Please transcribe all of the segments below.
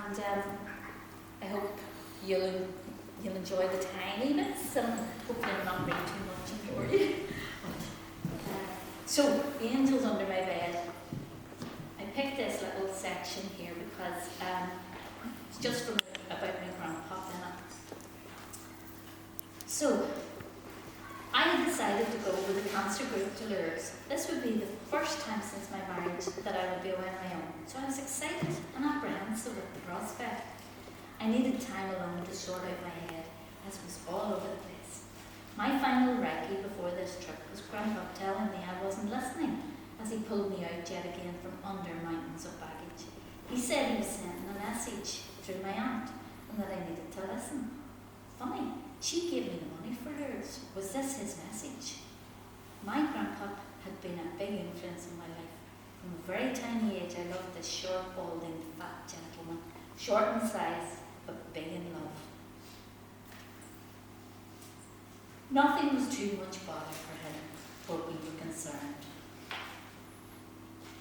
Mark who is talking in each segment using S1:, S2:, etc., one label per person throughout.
S1: and I hope you'll enjoy the tiny bits, and hopefully I'm not reading too much and bore you. So, the angels under my bed. I picked this little section here because it's just from about my grandpa in it. So, I had decided to go with the cancer group to Lourdes. This would be the first time since my marriage that I would be away on my own. So I was excited and apprehensive at the prospect. I needed time alone to sort out my head, as it was all over the place. My final recce before this trip was Grandpa telling me I wasn't listening as he pulled me out yet again from under mountains of baggage. He said he was sending a message through my aunt and that I needed to listen. Funny, she gave me the money for hers. Was this his message? My grandpa had been a big influence in my life. From a very tiny age, I loved this short, balding, fat gentleman, short in size, but big in love. Nothing was too much bother for him, where we were concerned.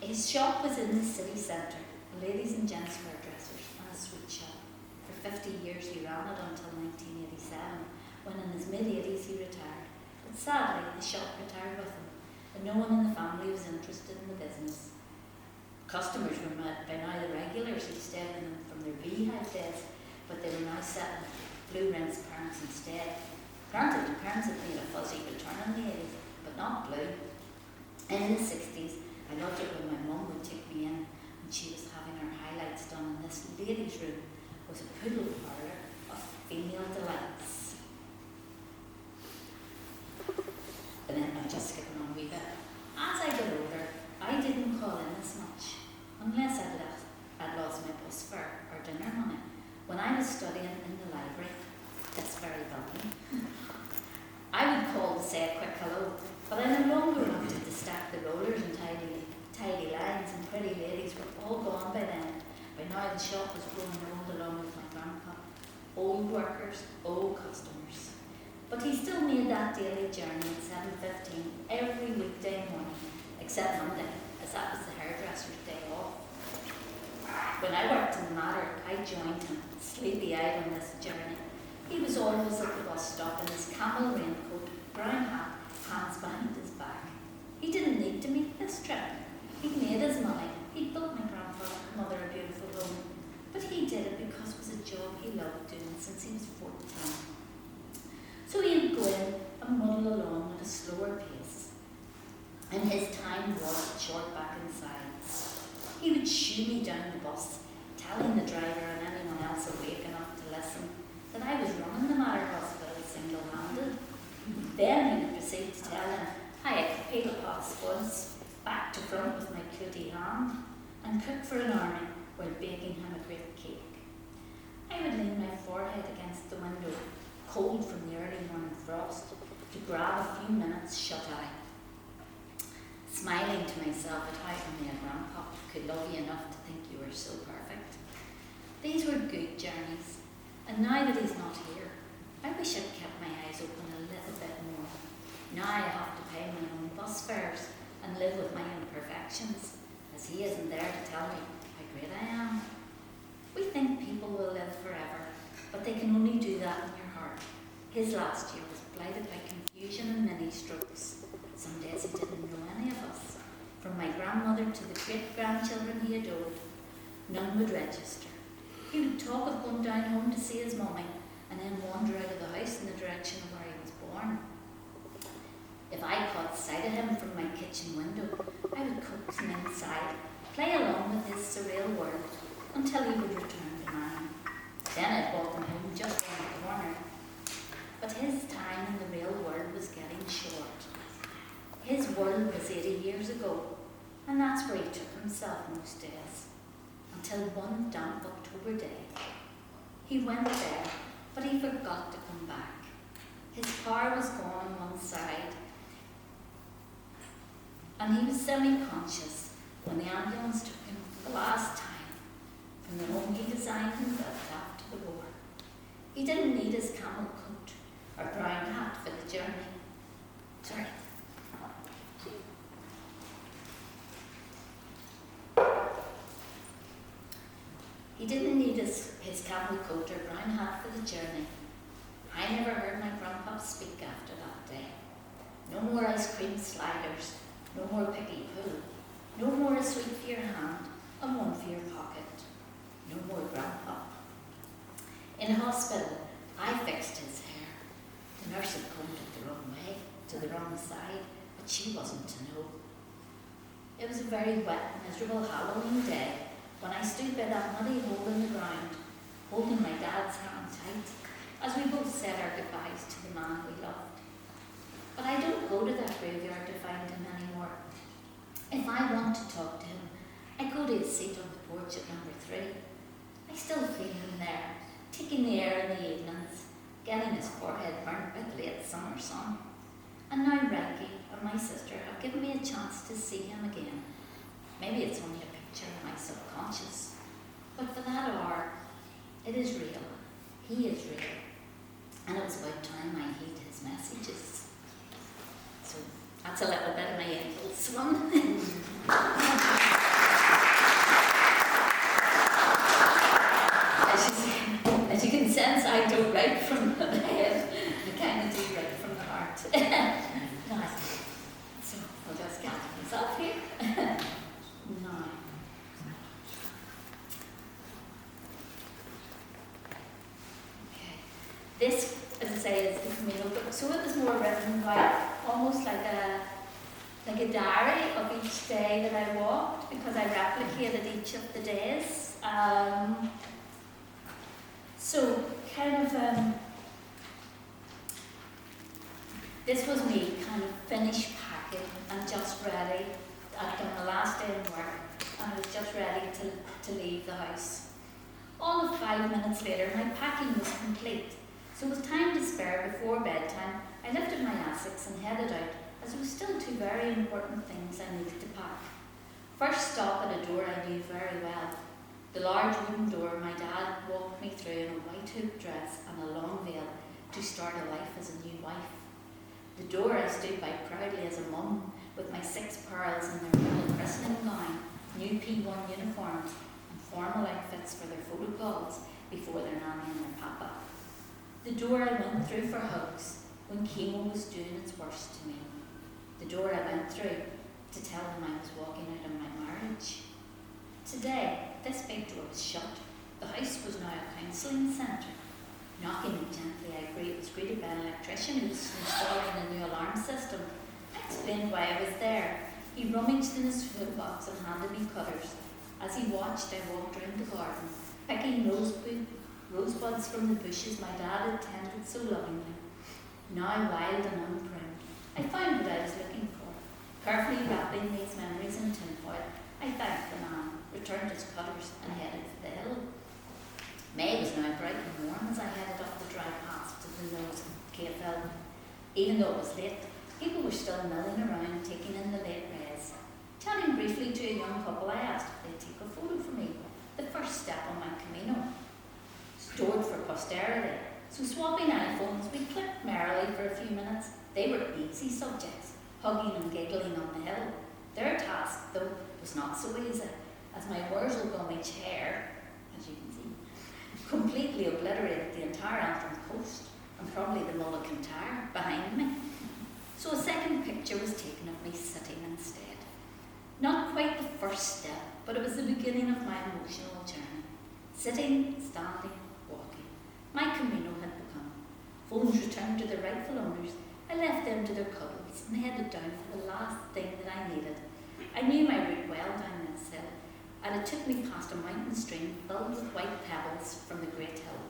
S1: His shop was in the city centre, a ladies and gents hairdressers and a sweet shop. For 50 years he ran it until 1987, when in his mid-80s he retired. But sadly, the shop retired with him, and no one in the family was interested in the business. Customers were by now the regulars who stayed with them from their beehive days, but they were now settling Blue Rinse parents instead. Granted, the parents had made a fuzzy return in the 80s, but not Blue. In the 60s, I loved it when my mum would take me in and she was having her highlights done in this ladies' room. Was a poodle parlour of female delights. And then I'm just skipping on a wee bit. As I got older, I didn't call in as much, unless I'd lost my bus fare or dinner money. When I was studying in the library, this very building, I would call to say a quick hello, but I no longer wanted to stack the rollers and tidy lines, and pretty ladies were all gone by then. By now the shop was growing old along with my grandpa. Old workers, old customers. But he still made that daily journey at 7:15 every weekday morning, except Monday, as that was the hairdresser's day off. When I worked in the Mater, I joined him, sleepy-eyed on this journey. He was always at the bus stop in his camel raincoat, brown hat, hands behind his back. He didn't need to make this trip. He'd made his money. He'd built my grandmother a beautiful home. But he did it because it was a job he loved doing since he was 14. So he'd go in and muddle along at a slower pace. And his time was short back inside. He would shoo me down the bus, telling the driver and anyone else awake enough to listen that I was running the Mater Hospital single-handed. Then he would proceed to tell them how I could peel pots once, back to front with my cutie hand, and cook for an army while baking him a great cake. I would lean my forehead against the window, cold from the early morning frost, to grab a few minutes shut-eye, smiling to myself at how only a grandpa could love you enough to think you were so perfect. These were good journeys, and now that he's not here, I wish I'd kept my eyes open a little bit more. Now I have to pay my own bus fares and live with my imperfections, as he isn't there to tell me how great I am. We think people will live forever, but they can only do that in your heart. His last year was blighted by confusion and many strokes. Some days he didn't know any of us. From my grandmother to the great-grandchildren he adored, none would register. He would talk of going down home to see his mummy and then wander out of the house in the direction of where he was born. If I caught sight of him from my kitchen window, I would coax him inside, play along with his surreal world until he would return to mine. Then I'd walk him home just round the corner. But his time in the real world was getting short. His world was 80 years ago, and that's where he took himself most days. Until one damp October day. He went there, but he forgot to come back. His car was gone on one side, and he was semi-conscious when the ambulance took him for the last time from the home he designed and built after the war. He didn't need his camel coat or brown hat for the journey. Sorry. He didn't need his camel coat or brown hat for the journey. I never heard my grandpa speak after that day. No more ice cream sliders, no more picky poo, no more a sweet for your hand and one for your pocket. No more grandpa. In hospital, I fixed his hair. The nurse had combed it the wrong way, to the wrong side, but she wasn't to know. It was a very wet, miserable Halloween day when I stood by that muddy hole in the ground, holding my dad's hand tight, as we both said our goodbyes to the man we loved. But I don't go to that graveyard to find him anymore. If I want to talk to him, I go to his seat on the porch at number 3. I still feel him there, taking the air in the evenings, getting his forehead burnt by the late summer sun. And now Reggie and my sister have given me a chance to see him again. Maybe it's only a picture of my subconscious, but for that hour, it is real. He is real. And it was about time I heed his messages. So that's a little bit of my impulse one. As you can sense, I don't write from the head. I kind of do write from the heart. Nice. So I'll just get myself here. Now. Okay. This, as I say, is the communal book. So it was more written by almost like a diary of each day that I walked, because I replicated each of the days. So kind of, this was me kind of finished packing and just ready. I'd done the last day of work and I was just ready to leave the house. All of 5 minutes later, my packing was complete. So with time to spare before bedtime, I lifted my Essex and headed out, as there were still 2 very important things I needed to pack. First stop at a door I knew very well. The large wooden door my dad walked me through in a white hoop dress and a long veil to start a life as a new wife. The door I stood by proudly as a mum, with my 6 pearls in their little christening gown, new P1 uniforms, and formal outfits for their photo calls before their nanny and their papa. The door I went through for hugs when chemo was doing its worst to me. The door I went through to tell them I was walking out on my marriage. Today, this big door was shut. The house was now a counselling centre. Knocking gently, I was greeted by an electrician who was installing a new alarm system. I explained why I was there. He rummaged in his toolbox and handed me cutters. As he watched, I walked round the garden, picking rosebuds from the bushes my dad had tended so lovingly. Now wild and unpruned, I found what I was looking for. Carefully wrapping these memories in tinfoil, I thanked the man, returned his cutters, and headed for the hill. May was now bright and warm as I headed up the dry path to the nose of KFL. Even though it was late, people were still milling around, taking in the late rays. Chatting briefly to a young couple, I asked if they'd take a photo for me, the first step on my Camino. Stored for posterity, so swapping iPhones, we clicked merrily for a few minutes. They were easy subjects, hugging and giggling on the hill. Their task, though, was not so easy, as my Wurzel Gummidge hair, as you can see, completely obliterated the entire Antrim coast and probably the Mulligan Tower behind me. So a second picture was taken of me sitting instead. Not quite the first step, but it was the beginning of my emotional journey. Sitting, standing, walking. My Camino had begun. Phones returned to their rightful owners. I left them to their cuddles and headed down for the last thing that I needed. I knew my route well down this hill, and it took me past a mountain stream filled with white pebbles from the great hill.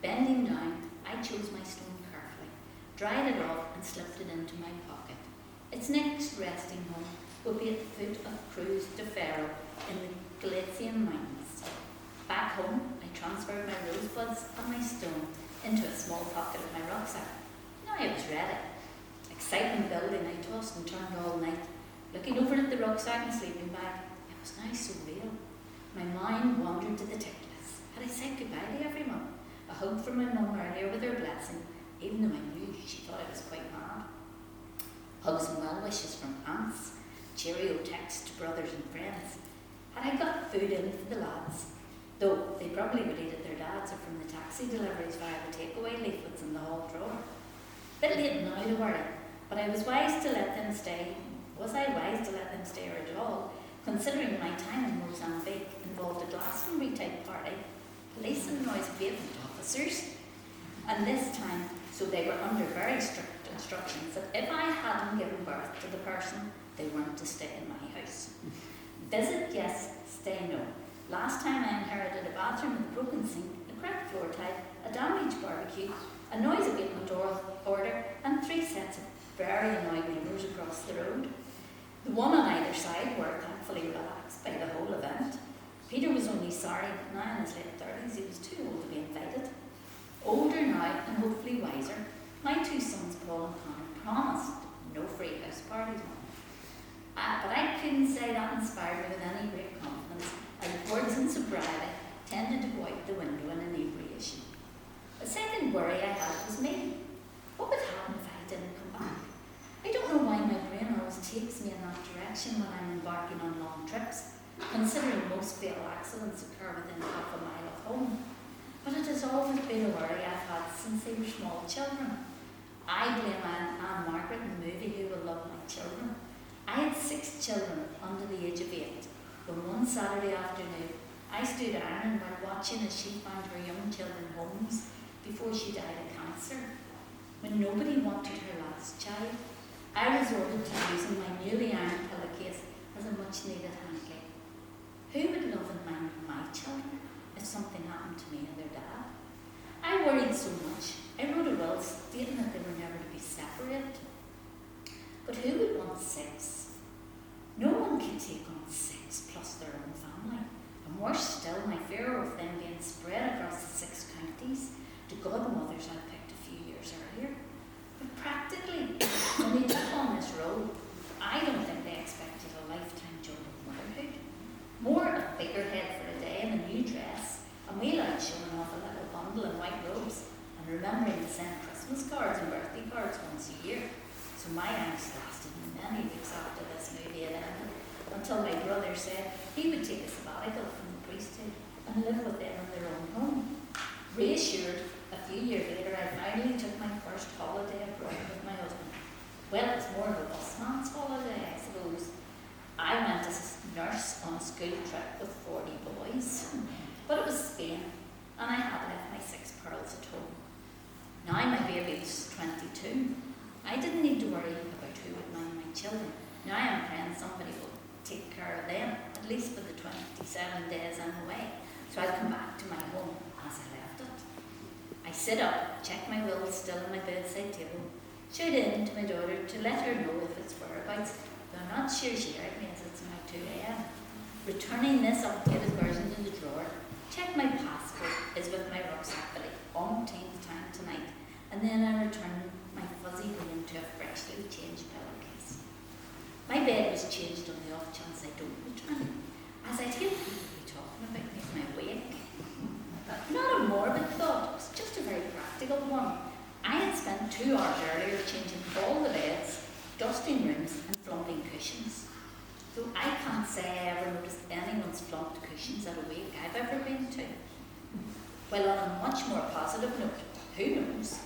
S1: Bending down, I chose my stone carefully, dried it off and slipped it into my pocket. Its next resting home would be at the foot of Creagh in the Galician mountains. Back home, I transferred my rosebuds and my stone into a small pocket of my rucksack. Now I was ready. Excitement building, I tossed and turned all night, looking over at the rucksack and sleeping bag. It was now so real. My mind wandered to the tick list. Had I said goodbye to everyone? A hug from my mum earlier with her blessing, even though I knew she thought I was quite mad. Hugs and well wishes from aunts, cheerio texts to brothers and friends. Had I got food in for the lads? Though they probably related their dads or from the taxi deliveries via the takeaway leaflets in the hall drawer. Bit late now to worry, but I was wise to let them stay. Was I wise to let them stay or at all, considering my time in Mozambique involved a Glastonbury type party, police and noise abatement officers, and this time, so they were under very strict instructions that if I hadn't given birth to the person, they weren't to stay in my house. Visit, yes, stay, no. Last time I inherited a bathroom with a broken sink, a cracked floor tile, a damaged barbecue, a noise abatement order, and 3 sets of very annoyed neighbours across the road. The one on either side were thankfully relaxed by the whole event. Peter was only sorry that now in his late 30s he was too old to be invited. Older now and hopefully wiser, my 2 sons, Paul and Connor, promised no free house parties. But I couldn't say that inspired me with any great confidence, as words and sobriety tended to go out the window in inebriation. The second worry I had was me. What would happen if I didn't come back? I don't know why my brain always takes me in that direction when I'm embarking on long trips, considering most fatal accidents occur within half a mile of home. But it has always been a worry I've had since they were small children. I blame Anne Margaret in the movie Who Will Love My Children. I had 6 children under the age of 8 when one Saturday afternoon I stood ironing while watching as she found her young children homes before she died of cancer. When nobody wanted her last child, I resorted to using my newly ironed pillowcase as a much needed hanky. Who would love and mind my children if something happened to me and their dad? I worried so much, I wrote a will stating that they were never to be separated. But who would want 6? No one can take on 6 plus their own family. And worse still, my fear of them being spread across the 6 counties to godmothers I picked a few years earlier. But practically, when they took on this role, I don't think they expected a lifetime job of motherhood. More a figurehead for a day in a new dress, and we like showing off a little bundle in white robes and remembering to send Christmas cards and birthday cards once a year. So my angst lasted many weeks after this movie had ended, until my brother said he would take a sabbatical from the priesthood and live with them in their own home. Reassured, a few years later I finally took my first holiday abroad with my husband. Well, it was more of a busman's holiday, I suppose. I went as a nurse on a school trip with 40 boys, but it was Spain, and I had left my 6 pearls at home. Now my baby was 22. I didn't need to worry about who would mind my children. Now I'm praying somebody will take care of them, at least for the 27 days I'm away, so I'll come back to my home as I left it. I sit up, check my will still on my bedside table, shout in to my daughter to let her know if it's whereabouts, though I'm not sure she heard me as it's now 2 a.m. Returning this updated version to the drawer, check my passport is with my rucksack for the umpteenth time tonight, and then I return my fuzzy brain to a freshly changed pillowcase. My bed was changed on the off chance I don't return, as I'd hear people be talking about me when I wake. Not a morbid thought, it was just a very practical one. I had spent 2 hours earlier changing all the beds, dusting rooms and flumping cushions. Though I can't say I ever noticed anyone's flumped cushions at a wake I've ever been to. Well, on a much more positive note, who knows?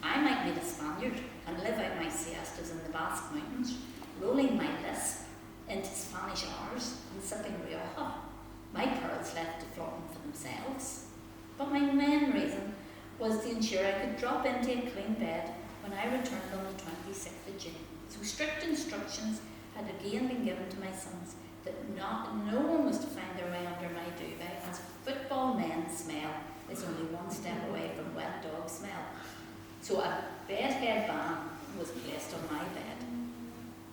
S1: I might meet a Spaniard and live out my siestas in the Basque Mountains, rolling my lisp into Spanish hours and sipping Rioja. My pearls left to floating for themselves. But my main reason was to ensure I could drop into a clean bed when I returned on the 26th of June. So strict instructions had again been given to my sons that no one was to find their way under my duvet, as football men's smell is only one step away from wet dog smell. So a bedhead ban was placed on my bed.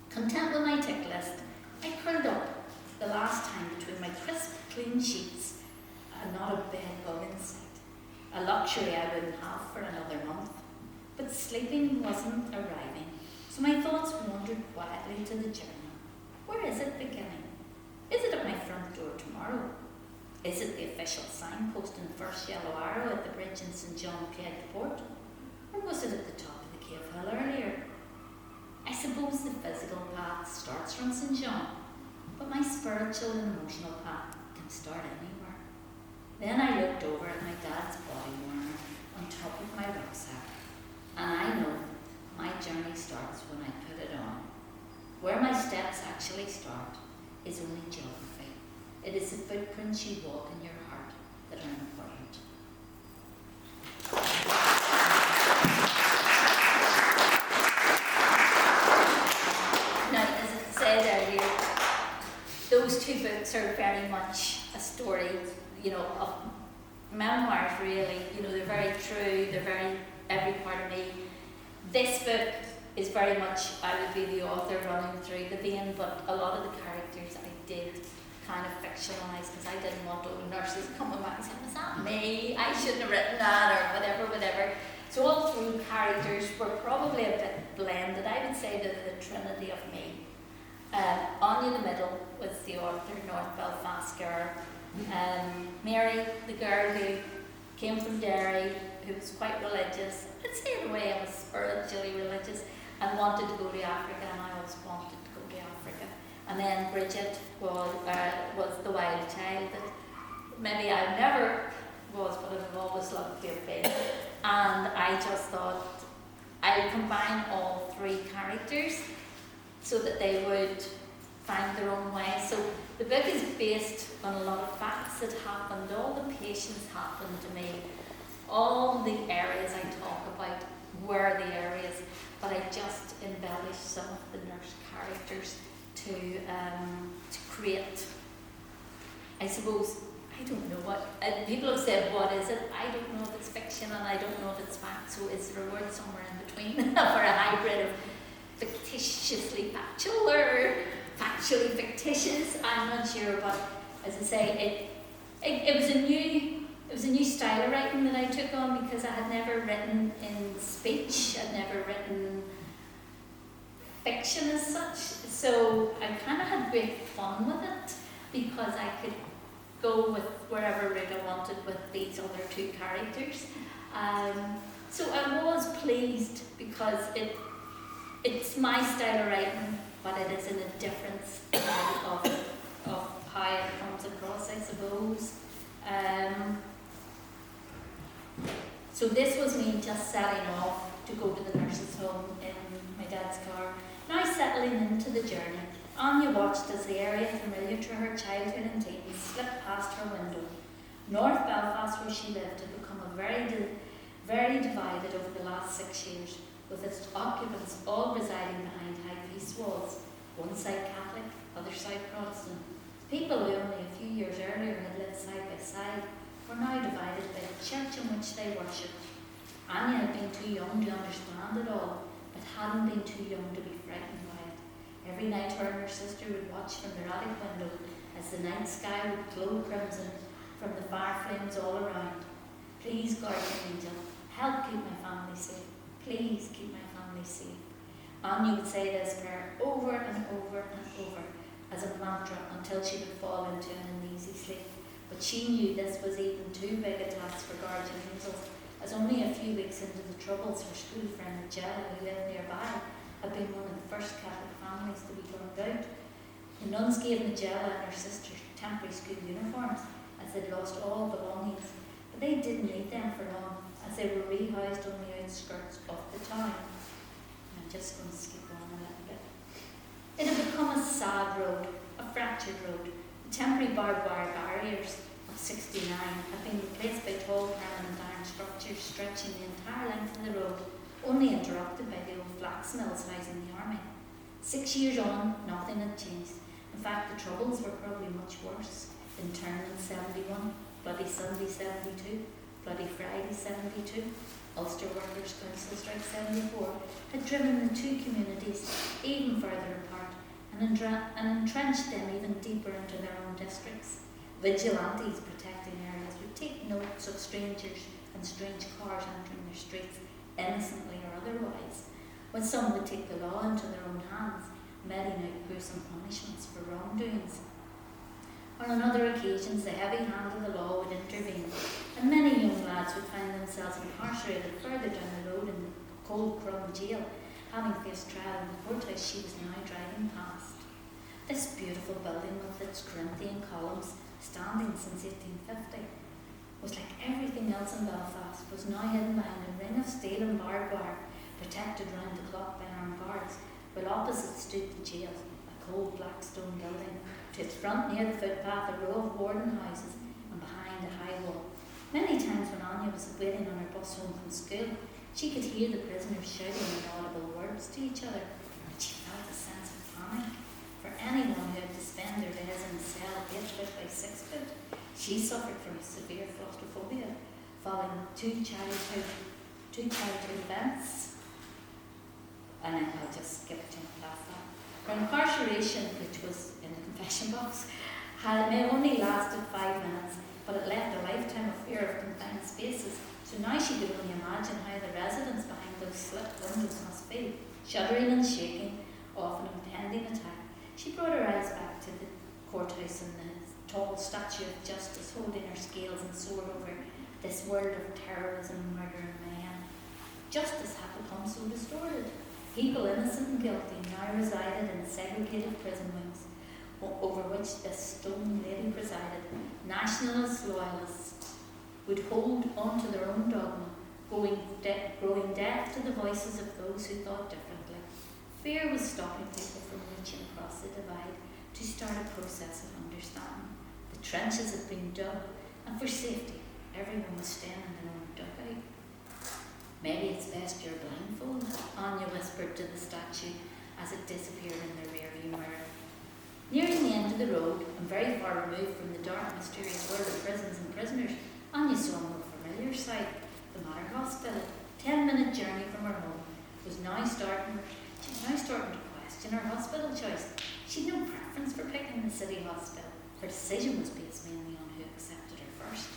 S1: Content with my tick list, I curled up the last time between my crisp, clean sheets and not a bed bug in sight. A luxury I wouldn't have for another month. But sleeping wasn't arriving, so my thoughts wandered quietly to the journey. Where is it beginning? Is it at my front door tomorrow? Is it the official signpost in first yellow arrow at the bridge in St. John Pt2? Or was it at the top of the cave hill earlier? I suppose the physical path starts from St. John, but my spiritual and emotional path can start anywhere. Then I looked over at my dad's body warmer on top of my rucksack, and I know my journey starts when I put it on. Where my steps actually start is only geography. It is the footprints you walk in your heart that are important. Now, as I said earlier, those two books are very much a story, of memoirs really. They're very true, they're very every part of me. This book is very much, I would be the author running through the vein, but a lot of the characters I did kind of fictionalise because I didn't want old nurses coming back and saying, was that me? I shouldn't have written that, or whatever. So all through characters were probably a bit blended. I would say that the trinity of me. Anya in the middle was the author, North Belfast girl. Mary, the girl who came from Derry, who was quite religious. I'd say in a way I was spiritually religious and wanted to go to Africa, and I always wanted to go to Africa. And then Bridget was the wild child that maybe I never was, but I've always loved to have been. And I just thought I'd combine all three characters so that they would find their own way. So the book is based on a lot of facts that happened. All the patients happened to me. All the areas I talk about were the areas, but I just embellished some of the nurse characters to create, I suppose, I don't know what, people have said, what is it? I don't know if it's fiction and I don't know if it's fact, so is there a word somewhere in between for a hybrid of fictitiously factual or factually fictitious? I'm not sure, but as I say, it was a new style of writing that I took on because I had never written in speech, I'd never written fiction as such, so I kind of had great fun with it because I could go with wherever route I wanted with these other two characters. So I was pleased because it's my style of writing, but it is in a different style of how it comes across, I suppose. So this was me just setting off to go to the nurse's home in my dad's car. Now settling into the journey, Anya watched as the area familiar to her childhood and teens slipped past her window. North Belfast, where she lived, had become very divided over the last 6 years, with its occupants all residing behind high peace walls, one side Catholic, other side Protestant. People who only a few years earlier had lived side by side were now divided by the church in which they worshipped. Anya had been too young to understand it all, but hadn't been too young to be frightened by it. Every night her and her sister would watch from their attic window as the night sky would glow crimson from the fire flames all around. Please, guardian angel, help keep my family safe. Please keep my family safe. Anya would say this prayer over and over and over as a mantra until she would fall into an uneasy sleep. But she knew this was even too big a task for guardian angels, as only a few weeks into the troubles her school friend Jella, who lived nearby, had been one of the first Catholic families to be turned out. The nuns gave Nigella and her sister temporary school uniforms as they'd lost all belongings, but they didn't need them for long as they were rehoused on the outskirts of the town. I'm just going to skip on a little bit. It had become a sad road, a fractured road. The temporary barbed wire barriers of 69 had been replaced by tall permanent iron structures stretching the entire length of the road, only interrupted by the old flax mills housing the army. 6 years on, nothing had changed. In fact, the troubles were probably much worse. Internment 71, Bloody Sunday 72, Bloody Friday 72, Ulster Workers' Council Strike 74 had driven the two communities even further apart and entrenched them even deeper into their own districts. Vigilantes protecting areas would take notes of strangers and strange cars entering their streets, innocently or otherwise, when some would take the law into their own hands, meting out gruesome punishments for wrongdoings. On other occasions, the heavy hand of the law would intervene, and many young lads would find themselves incarcerated further down the road in the cold Crumb jail, having faced trial in the courthouse she was now driving past. This beautiful building with its Corinthian columns, standing since 1850, was like everything else in Belfast, was now hidden behind a ring of steel and barbed wire, protected round the clock by armed guards, while opposite stood the jail, a cold black stone building, to its front near the footpath a row of warden houses, and behind a high wall. Many times when Anya was waiting on her bus home from school, she could hear the prisoners shouting inaudible words to each other, and she felt a sense of panic. For anyone who had to spend their days in a cell 8 foot by 6 foot, she suffered from severe claustrophobia following two childhood events. And then I'll just skip to past that. Her incarceration, which was in the confession box, may only lasted 5 minutes, but it left a lifetime of fear of confined spaces. So now she could only imagine how the residents behind those slit windows must feel, shuddering and shaking, often impending attack. She brought her eyes back to the courthouse and the tall statue of justice holding her scales and sword over this world of terrorism, murder and mayhem. Justice had become so distorted. People innocent and guilty now resided in segregated prison wings, over which this stone lady presided. Nationalist loyalists would hold on to their own dogma, growing deaf to the voices of those who thought differently. Fear was stopping people from reaching across the divide to start a process of understanding. The trenches had been dug, and for safety, everyone was staying in their own dugout. Maybe it's best you're blindfolded, Anya whispered to the statue as it disappeared in the rearview mirror. Nearing the end of the road, and very far removed from the dark, mysterious world of prisons and prisoners, Anya saw a more familiar sight. The Mater Hospital, 10-minute journey from her home, was now starting to question her hospital choice. She had no preference for picking the city hospital. Her decision was based mainly on who accepted her first.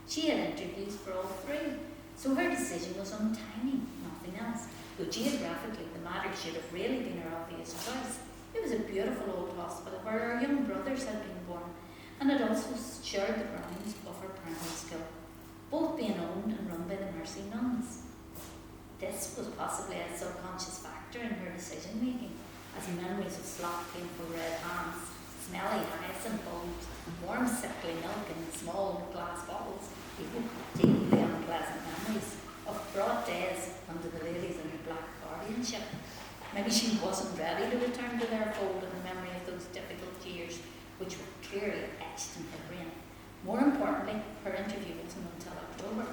S1: She had interviews for all three, so her decision was on timing, nothing else. Though geographically the Mater should have really been her obvious choice. It was a beautiful old hospital where her young brothers had been born, and had also shared the grounds of her primary school, both being owned and run by the Mercy nuns. This was possibly a subconscious factor in her decision making, as memories of slop, painful red hands, smelly hyacinth bulbs, warm sickly milk in small glass bottles evoked deeply unpleasant memories of fraught days under the ladies in her black guardianship. Maybe she wasn't ready to return to their fold in the memory of those difficult years, which were clearly etched in her brain. More importantly, her interview wasn't until October.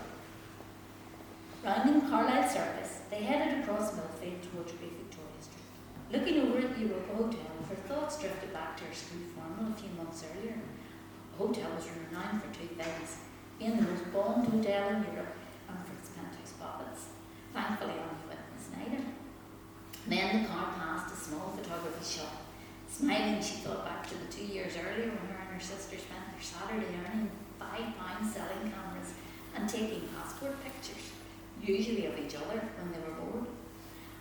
S1: Rounding Carlisle Circus, they headed across Millfield towards Great Victoria Street. Looking over at the Europa Hotel, her thoughts drifted back to her school formal a few months earlier. The hotel was renowned for two things: being the most bombed hotel in Europe and for its penthouse profits. Thankfully, Anya witnessed neither. Then the car passed a small photography shop. Smiling, she thought back to the 2 years earlier when her and her sister spent their Saturday earning £5 selling cameras and taking passport pictures, usually of each other when they were bored.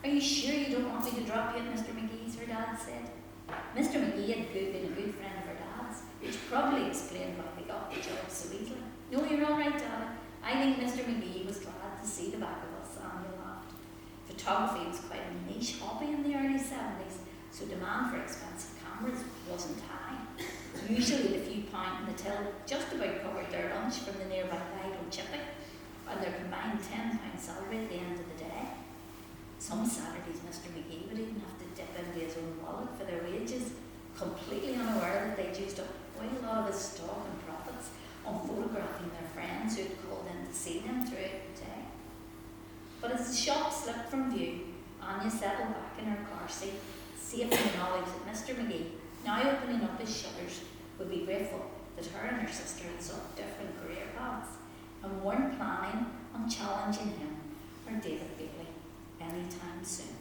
S1: "Are you sure you don't want me to drop you at Mr. McGee's?" her dad said. Mr. McGee had been a good friend of her dad's, which probably explained why they got the job so easily. "No, you're all right, Dad. I think Mr. McGee was glad to see the back of us," Anya laughed. Photography was quite a niche hobby in the early 70s, so demand for expensive cameras wasn't high. Usually the few pound in the till just about covered their lunch from the nearby Lido Chippy and their combined £10 salary at the end of the day. Some Saturdays Mr. McGee would even have to dip into his own wallet for their wages, completely unaware that they'd used up quite a lot of his stock and profits on photographing their friends who had called in to see them throughout the day. But as the shop slipped from view, Anya settled back in her car seat, safe in the knowledge that Mr. McGee, now opening up his shutters, would be grateful that her and her sister had sought different career paths and weren't planning on challenging him or David Bailey anytime soon.